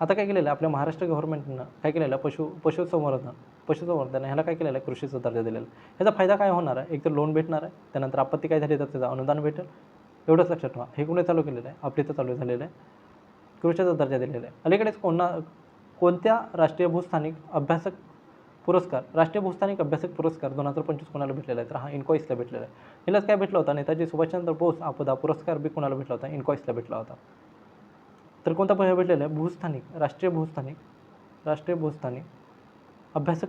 आता काय केलेलं आहे, आपल्या महाराष्ट्र गव्हर्नमेंटनं काय केलेलं आहे, पशुसंवर्धन ह्याला काय केलेलं आहे, कृषीचा दर्जा दिलेला आहे. ह्याचा फायदा काय होणार आहे, एक तर लोन भेटणार आहे, त्यानंतर आपत्ती काय झाली तर त्याचं अनुदान भेटेल. एवढंच लक्षात ठेवा. हे कोणी चालू केलेलं आहे, आपल्या इथं चालू झालेलं आहे. कृषीचा दर्जा दिलेला आहे. अलीकडेच कोणत्या राष्ट्रीय भूस्थानिक अभ्यासक पुरस्कार 2025 कोणाला भेटलेला आहे, तर हा इन्कॉईसला भेटलेला आहे. हिलाच काय भेटला होता, नेताजी सुभाषचंद्र बोस आपदा पुरस्कार बी कोणाला भेटला होता, इन्कॉईसला भेटला होता. तर कोणता भेटलेला आहे, राष्ट्रीय भूस्थानिक अभ्यासक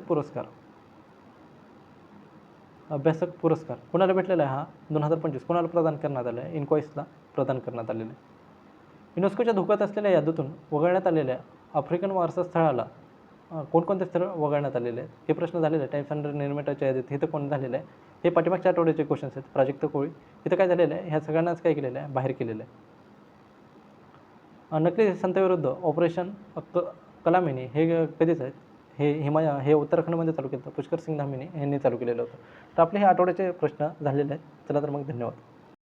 पुरस्कार कोणाला भेटलेला आहे, हा 2025 कोणाला प्रदान करण्यात आला आहे, इन्कॉईसला प्रदान करण्यात आलेला आहे. युनेस्कोच्या धोक्यात असलेल्या यादीतून वगळण्यात आलेल्या आफ्रिकन वारसा स्थळाला कोणकोणते स्थळ वगळण्यात आलेले आहेत, हे प्रश्न झालेले आहे. टाइम्स अंडर निर्मेटाच्या यादीत हे तर कोण झालेलं आहे, हे पाठीमागच्या आठवड्याचे क्वेश्चन्स आहेत. प्राजक्त कोळी इथं काय झालेलं आहे, ह्या सगळ्यांनाच काय केलेलं आहे, बाहेर केलेलं आहे. नकली संताविरुद्ध ऑपरेशन कलामिनी हे कधीच आहेत, हे उत्तराखंडमध्ये चालू केलं होतं, पुष्कर सिंग धामीने यांनी चालू केलेलं होतं. तर आपले हे आठवड्याचे प्रश्न झालेले आहेत. चला तर मग धन्यवाद.